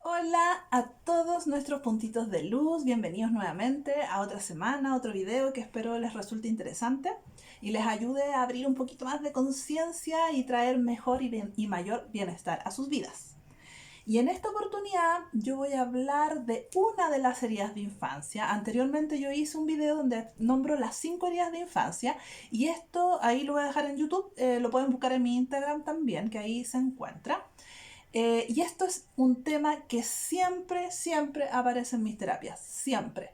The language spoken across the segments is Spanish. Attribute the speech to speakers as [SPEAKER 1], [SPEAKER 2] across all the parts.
[SPEAKER 1] Hola a todos nuestros puntitos de luz, bienvenidos nuevamente a otra semana, a otro video que espero les resulte interesante y les ayude a abrir un poquito más de conciencia y traer mejor y mayor bienestar a sus vidas. Y en esta oportunidad yo voy a hablar de una de las heridas de infancia. Anteriormente yo hice un video donde nombro las 5 heridas de infancia y esto ahí lo voy a dejar en YouTube, lo pueden buscar en mi Instagram también, que ahí se encuentra. Y esto es un tema que siempre aparece en mis terapias, siempre.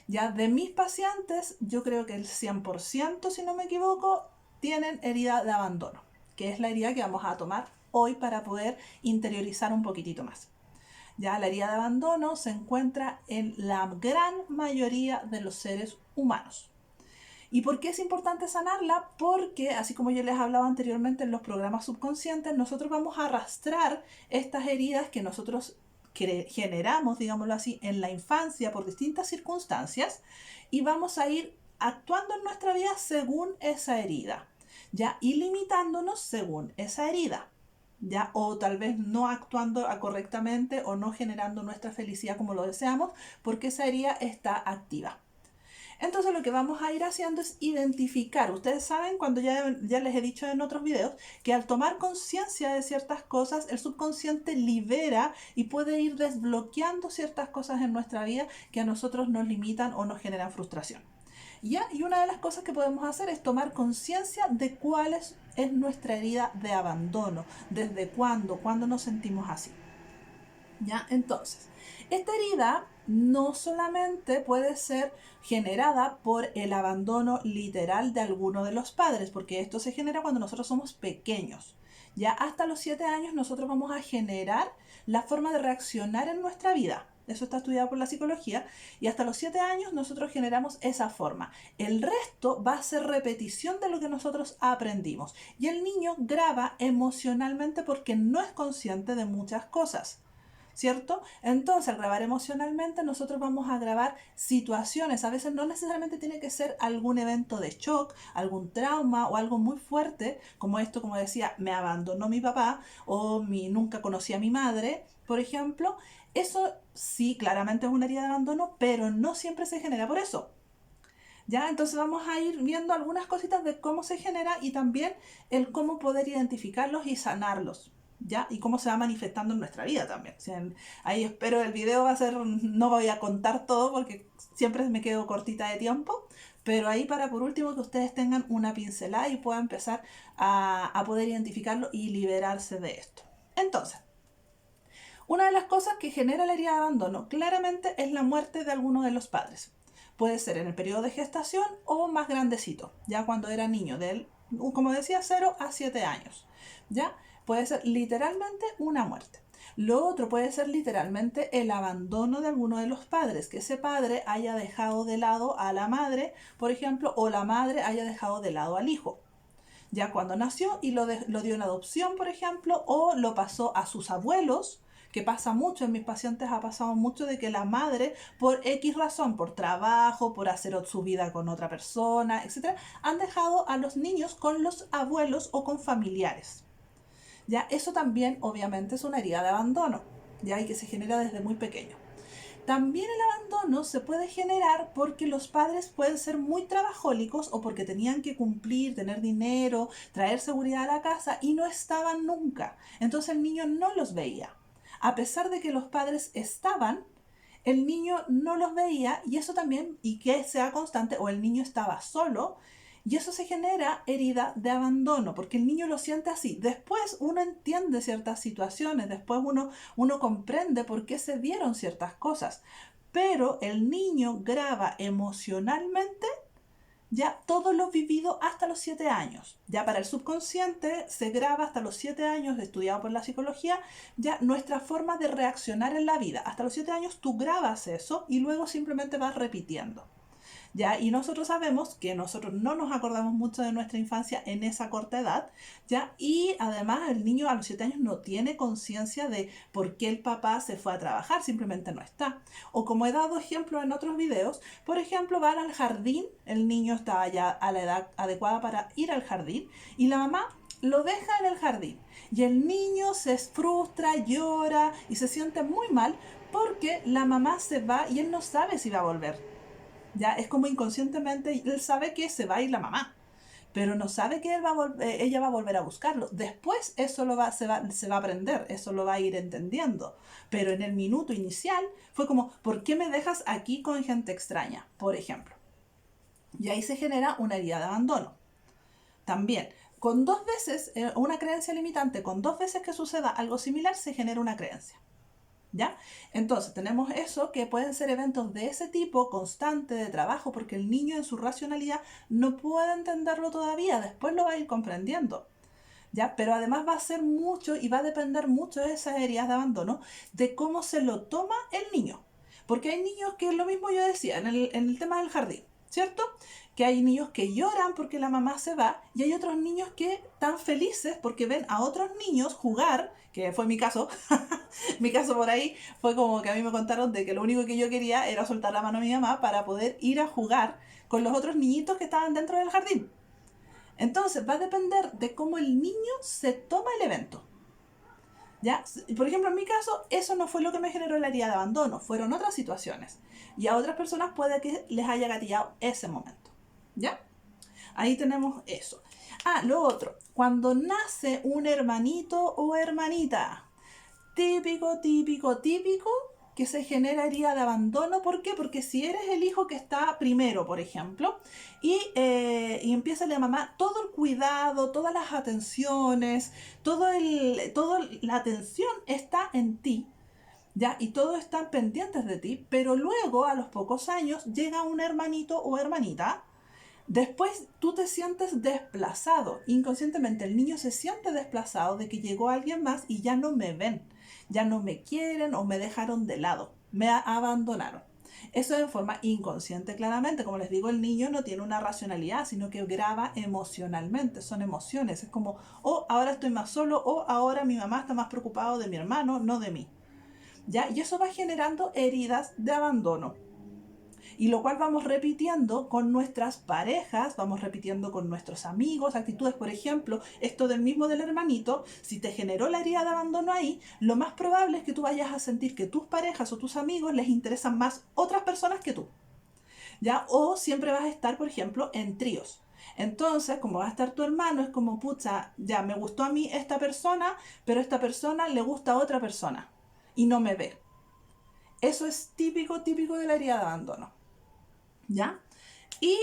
[SPEAKER 1] Ya de mis pacientes, yo creo que el 100%, si no me equivoco, tienen herida de abandono, que es la herida que vamos a tomar hoy para poder interiorizar un poquitito más. Ya la herida de abandono se encuentra en la gran mayoría de los seres humanos. ¿Y por qué es importante sanarla? Porque, así como yo les hablaba anteriormente en los programas subconscientes, nosotros vamos a arrastrar estas heridas que nosotros generamos, digámoslo así, en la infancia por distintas circunstancias y vamos a ir actuando en nuestra vida según esa herida, ya, y limitándonos según esa herida. ¿Ya? O tal vez no actuando correctamente o no generando nuestra felicidad como lo deseamos porque esa herida está activa. Entonces lo que vamos a ir haciendo es identificar. Ustedes saben, cuando ya les he dicho en otros videos, que al tomar conciencia de ciertas cosas, el subconsciente libera y puede ir desbloqueando ciertas cosas en nuestra vida que a nosotros nos limitan o nos generan frustración. ¿Ya? Y una de las cosas que podemos hacer es tomar conciencia de cuál es nuestra herida de abandono, desde cuándo nos sentimos así. ¿Ya? Entonces, esta herida no solamente puede ser generada por el abandono literal de alguno de los padres, porque esto se genera cuando nosotros somos pequeños. Ya hasta los 7 años nosotros vamos a generar la forma de reaccionar en nuestra vida. Eso está estudiado por la psicología. Y hasta los 7 años nosotros generamos esa forma. El resto va a ser repetición de lo que nosotros aprendimos. Y el niño graba emocionalmente porque no es consciente de muchas cosas. ¿Cierto? Entonces, al grabar emocionalmente, nosotros vamos a grabar situaciones. A veces no necesariamente tiene que ser algún evento de shock, algún trauma o algo muy fuerte, como esto, como decía, me abandonó mi papá o nunca conocí a mi madre, por ejemplo. Eso sí, claramente es una herida de abandono, pero no siempre se genera por eso. ¿Ya? Entonces vamos a ir viendo algunas cositas de cómo se genera y también el cómo poder identificarlos y sanarlos. ¿Ya? Y cómo se va manifestando en nuestra vida también. O sea, ahí espero el video va a ser, no voy a contar todo porque siempre me quedo cortita de tiempo, pero ahí para por último que ustedes tengan una pincelada y puedan empezar a poder identificarlo y liberarse de esto. Entonces, una de las cosas que genera la herida de abandono claramente es la muerte de alguno de los padres. Puede ser en el periodo de gestación o más grandecito, ya cuando era niño, como decía, 0 a 7 años. ¿Ya? Puede ser literalmente una muerte. Lo otro puede ser literalmente el abandono de alguno de los padres, que ese padre haya dejado de lado a la madre, por ejemplo, o la madre haya dejado de lado al hijo ya cuando nació y lo dio en adopción, por ejemplo, o lo pasó a sus abuelos, que pasa mucho, en mis pacientes ha pasado mucho de que la madre, por X razón, por trabajo, por hacer su vida con otra persona, etcétera, han dejado a los niños con los abuelos o con familiares. Ya eso también obviamente es una herida de abandono, ya y que se genera desde muy pequeño. También el abandono se puede generar porque los padres pueden ser muy trabajólicos o porque tenían que cumplir, tener dinero, traer seguridad a la casa y no estaban nunca. Entonces el niño no los veía. A pesar de que los padres estaban, el niño no los veía y eso también, y que sea constante, o el niño estaba solo, y eso se genera herida de abandono, porque el niño lo siente así. Después uno entiende ciertas situaciones, después uno comprende por qué se dieron ciertas cosas, pero el niño graba emocionalmente ya todo lo vivido hasta los 7 años. Ya para el subconsciente se graba hasta los 7 años, estudiado por la psicología, ya nuestra forma de reaccionar en la vida. Hasta los 7 años tú grabas eso y luego simplemente vas repitiendo. ¿Ya? Y nosotros sabemos que nosotros no nos acordamos mucho de nuestra infancia en esa corta edad, ¿ya? Y además el niño a los 7 años no tiene conciencia de por qué el papá se fue a trabajar, simplemente no está. O como he dado ejemplo en otros videos, por ejemplo, van al jardín, el niño estaba ya a la edad adecuada para ir al jardín y la mamá lo deja en el jardín y el niño se frustra, llora y se siente muy mal porque la mamá se va y él no sabe si va a volver. Ya es como inconscientemente, él sabe que se va a ir la mamá, pero no sabe que ella va a volver a buscarlo. Después eso se va a aprender, eso lo va a ir entendiendo. Pero en el minuto inicial fue como, ¿por qué me dejas aquí con gente extraña? Por ejemplo. Y ahí se genera una herida de abandono. También, con dos veces, una creencia limitante, con dos veces que suceda algo similar, se genera una creencia. ¿Ya? Entonces tenemos eso, que pueden ser eventos de ese tipo, constante, de trabajo, porque el niño en su racionalidad no puede entenderlo todavía, después lo va a ir comprendiendo. ¿Ya? Pero además va a ser mucho y va a depender mucho de esas heridas de abandono, de cómo se lo toma el niño. Porque hay niños que, lo mismo yo decía en el tema del jardín, ¿cierto? Que hay niños que lloran porque la mamá se va y hay otros niños que están felices porque ven a otros niños jugar, que fue mi caso. Mi caso por ahí fue como que a mí me contaron de que lo único que yo quería era soltar la mano a mi mamá para poder ir a jugar con los otros niñitos que estaban dentro del jardín. Entonces va a depender de cómo el niño se toma el evento. ¿Ya? Por ejemplo, en mi caso, eso no fue lo que me generó la herida de abandono, fueron otras situaciones. Y a otras personas puede que les haya gatillado ese momento. ¿Ya? Ahí tenemos eso. Ah, lo otro, cuando nace un hermanito o hermanita, típico, típico, típico, que se genera herida de abandono. ¿Por qué? Porque si eres el hijo que está primero, por ejemplo, y empieza la mamá todo el cuidado, todas las atenciones, toda la atención está en ti, ¿ya? Y todos están pendientes de ti, pero luego, a los pocos años, llega un hermanito o hermanita. Después tú te sientes desplazado, inconscientemente el niño se siente desplazado de que llegó alguien más y ya no me ven, ya no me quieren o me dejaron de lado, me abandonaron. Eso en forma inconsciente claramente, como les digo, el niño no tiene una racionalidad, sino que graba emocionalmente, son emociones, es como, oh, ahora estoy más solo, o ahora mi mamá está más preocupada de mi hermano, no de mí. ¿Ya? Y eso va generando heridas de abandono. Y lo cual vamos repitiendo con nuestras parejas, vamos repitiendo con nuestros amigos, actitudes, por ejemplo, esto del mismo del hermanito, si te generó la herida de abandono ahí, lo más probable es que tú vayas a sentir que tus parejas o tus amigos les interesan más otras personas que tú, ¿ya? O siempre vas a estar, por ejemplo, en tríos. Entonces, como va a estar tu hermano, es como, pucha, ya me gustó a mí esta persona, pero esta persona le gusta a otra persona y no me ve. Eso es típico, típico de la herida de abandono. ¿Ya? Y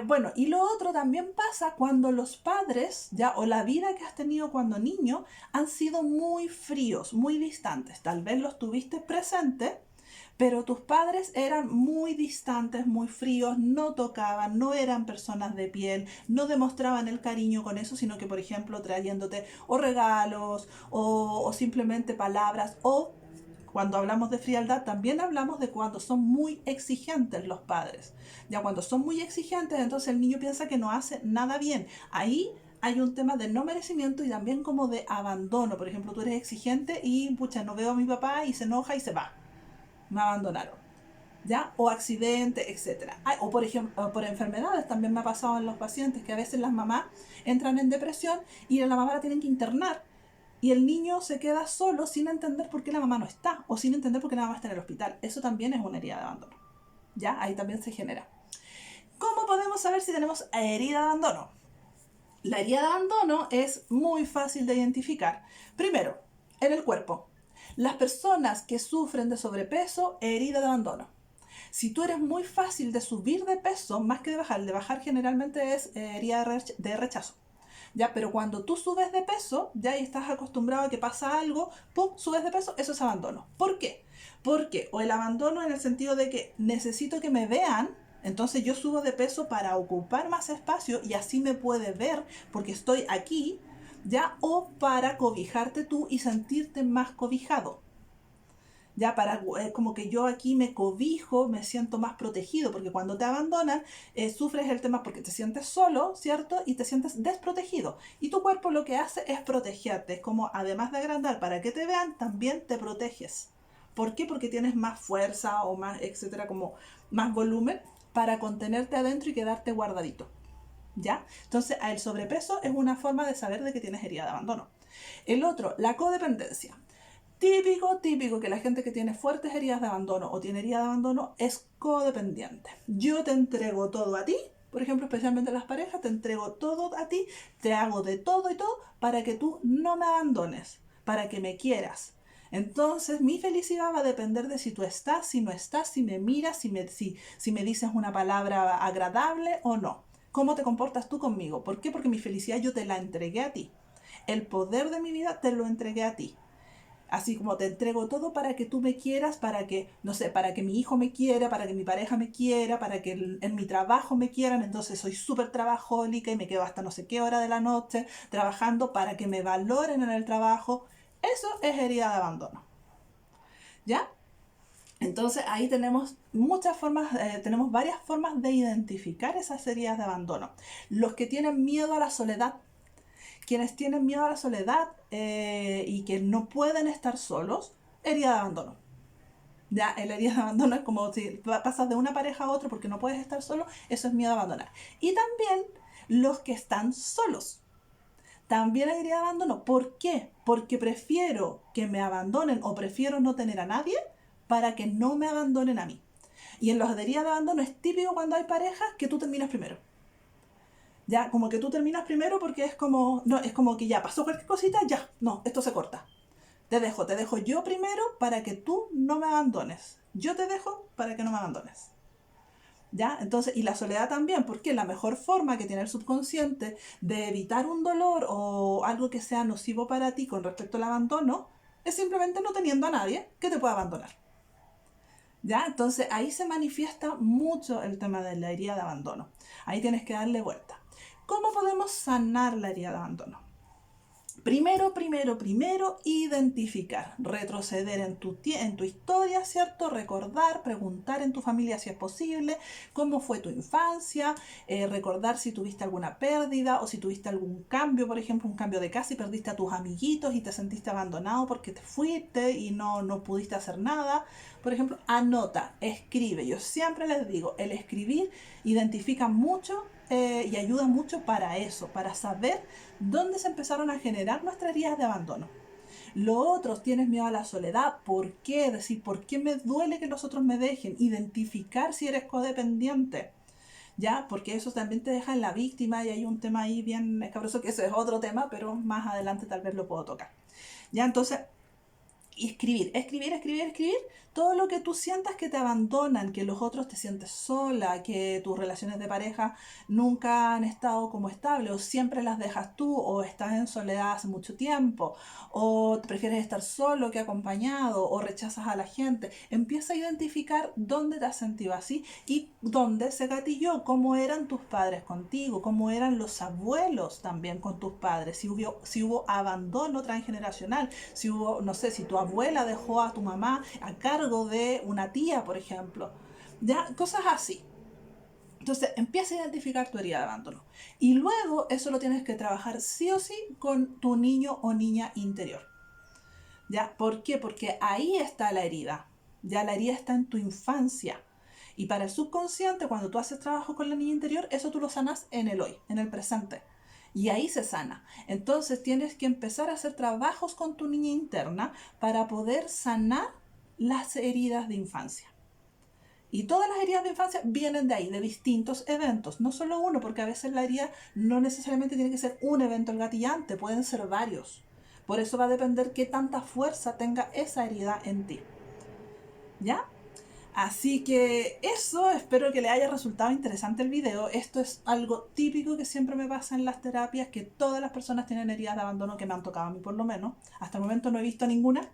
[SPEAKER 1] bueno, y lo otro también pasa cuando los padres, ya, o la vida que has tenido cuando niño, han sido muy fríos, muy distantes. Tal vez los tuviste presentes, pero tus padres eran muy distantes, muy fríos, no tocaban, no eran personas de piel, no demostraban el cariño con eso, sino que, por ejemplo, trayéndote o regalos o simplemente palabras o cuando hablamos de frialdad, también hablamos de cuando son muy exigentes los padres. Ya cuando son muy exigentes, entonces el niño piensa que no hace nada bien. Ahí hay un tema de no merecimiento y también como de abandono. Por ejemplo, tú eres exigente y, pucha, no veo a mi papá y se enoja y se va. Me abandonaron. ¿Ya? O accidente, etcétera. O por ejemplo, por enfermedades también me ha pasado en los pacientes que a veces las mamás entran en depresión y la mamá la tienen que internar y el niño se queda solo sin entender por qué la mamá no está o sin entender por qué la mamá está en el hospital. Eso también es una herida de abandono. ¿Ya? Ahí también se genera. ¿Cómo podemos saber si tenemos herida de abandono? La herida de abandono es muy fácil de identificar. Primero, en el cuerpo. Las personas que sufren de sobrepeso, herida de abandono. Si tú eres muy fácil de subir de peso, más que de bajar generalmente es herida de rechazo. ¿Ya? Pero cuando tú subes de peso, ya y estás acostumbrado a que pasa algo, ¡pum!, subes de peso, eso es abandono. ¿Por qué? Porque, o el abandono en el sentido de que necesito que me vean, entonces yo subo de peso para ocupar más espacio y así me puede ver porque estoy aquí, ¿ya? O para cobijarte tú y sentirte más cobijado. Ya para como que yo aquí me cobijo, me siento más protegido, porque cuando te abandonan, sufres el tema porque te sientes solo, ¿cierto? Y te sientes desprotegido. Y tu cuerpo lo que hace es protegerte, es como además de agrandar para que te vean, también te proteges. ¿Por qué? Porque tienes más fuerza o más, etcétera, como más volumen para contenerte adentro y quedarte guardadito. ¿ya? Entonces, el sobrepeso es una forma de saber de que tienes herida de abandono. El otro, la codependencia. Típico que la gente que tiene fuertes heridas de abandono o tiene herida de abandono es codependiente. Yo te entrego todo a ti, por ejemplo, especialmente las parejas, te entrego todo a ti, te hago de todo y todo para que tú no me abandones, para que me quieras. Entonces mi felicidad va a depender de si tú estás, si no estás, si me miras, si me dices una palabra agradable o no. ¿Cómo te comportas tú conmigo? ¿Por qué? Porque mi felicidad yo te la entregué a ti. El poder de mi vida te lo entregué a ti. Así como te entrego todo para que tú me quieras, para que, no sé, para que mi hijo me quiera, para que mi pareja me quiera, para que en mi trabajo me quieran. Entonces soy súper trabajólica y me quedo hasta no sé qué hora de la noche trabajando para que me valoren en el trabajo. Eso es herida de abandono. ¿Ya? Entonces ahí tenemos muchas formas, tenemos varias formas de identificar esas heridas de abandono. Los que tienen miedo a la soledad, quienes tienen miedo a la soledad y que no pueden estar solos, herida de abandono. Ya, el herida de abandono es como si pasas de una pareja a otra porque no puedes estar solo, eso es miedo a abandonar. Y también los que están solos. También hay herida de abandono. ¿Por qué? Porque prefiero que me abandonen o prefiero no tener a nadie para que no me abandonen a mí. Y en los de herida de abandono es típico cuando hay parejas que tú terminas primero. Ya, como que tú terminas primero porque es como, no, es como que ya pasó cualquier cosita, ya, no, esto se corta. Te dejo yo primero para que tú no me abandones. Yo te dejo para que no me abandones. ¿Ya? Entonces, y la soledad también, porque la mejor forma que tiene el subconsciente de evitar un dolor o algo que sea nocivo para ti con respecto al abandono es simplemente no teniendo a nadie que te pueda abandonar. ¿Ya? Entonces ahí se manifiesta mucho el tema de la herida de abandono. Ahí tienes que darle vuelta. ¿Cómo podemos sanar la herida de abandono? Primero, identificar, retroceder en tu historia, ¿cierto? Recordar, preguntar en tu familia si es posible, cómo fue tu infancia, recordar si tuviste alguna pérdida o si tuviste algún cambio, por ejemplo, un cambio de casa y perdiste a tus amiguitos y te sentiste abandonado porque te fuiste y no pudiste hacer nada. Por ejemplo, anota, escribe. Yo siempre les digo, el escribir identifica mucho y ayuda mucho para eso, para saber dónde se empezaron a generar nuestras heridas de abandono. Lo otro, tienes miedo a la soledad. ¿Por qué? Es decir, ¿por qué me duele que los otros me dejen? Identificar si eres codependiente. ¿Ya? Porque eso también te deja en la víctima y hay un tema ahí bien escabroso, que eso es otro tema, pero más adelante tal vez lo puedo tocar. ¿Ya? Entonces, y escribir todo lo que tú sientas que te abandonan, que los otros te sientes sola, que tus relaciones de pareja nunca han estado como estables, o siempre las dejas tú, o estás en soledad hace mucho tiempo, o prefieres estar solo que acompañado, o rechazas a la gente. Empieza a identificar dónde te has sentido así y dónde se gatilló, cómo eran tus padres contigo, cómo eran los abuelos también con tus padres, si hubo abandono transgeneracional, si hubo, no sé, si tu abuela dejó a tu mamá a cargo de una tía, por ejemplo. Ya, cosas así. Entonces, empieza a identificar tu herida de abandono. Y luego eso lo tienes que trabajar sí o sí con tu niño o niña interior. ¿Ya? ¿Por qué? Porque ahí está la herida. Ya la herida está en tu infancia. Y para el subconsciente, cuando tú haces trabajo con la niña interior, eso tú lo sanas en el hoy, en el presente. Y ahí se sana. Entonces tienes que empezar a hacer trabajos con tu niña interna para poder sanar las heridas de infancia. Y todas las heridas de infancia vienen de ahí, de distintos eventos. No solo uno, porque a veces la herida no necesariamente tiene que ser un evento el gatillante, pueden ser varios. Por eso va a depender qué tanta fuerza tenga esa herida en ti. ¿Ya? Así que eso, espero que le haya resultado interesante el video. Esto es algo típico que siempre me pasa en las terapias, que todas las personas tienen heridas de abandono que me han tocado a mí por lo menos. Hasta el momento no he visto ninguna,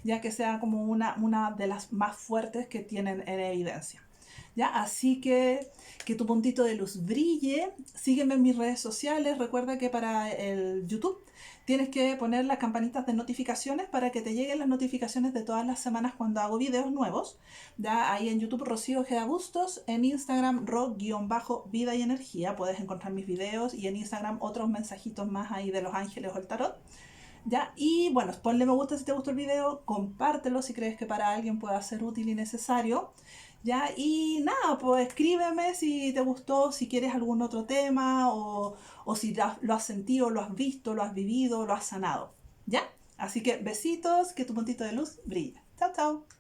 [SPEAKER 1] ya que sea como una de las más fuertes que tienen en evidencia. ¿Ya? Así que tu puntito de luz brille. Sígueme en mis redes sociales. Recuerda que para el YouTube tienes que poner las campanitas de notificaciones para que te lleguen las notificaciones de todas las semanas cuando hago videos nuevos. ¿Ya? Ahí en YouTube Rocío Ojeda Bustos, en Instagram ro-vida y energía. Puedes encontrar mis videos y en Instagram otros mensajitos más ahí de los ángeles o el tarot. ¿Ya? Y bueno, ponle me gusta si te gustó el video, compártelo si crees que para alguien pueda ser útil y necesario. ¿Ya? Y nada, pues escríbeme si te gustó, si quieres algún otro tema o si lo has sentido, lo has visto, lo has vivido, lo has sanado. ¿Ya? Así que besitos, que tu puntito de luz brille. Chao, chao.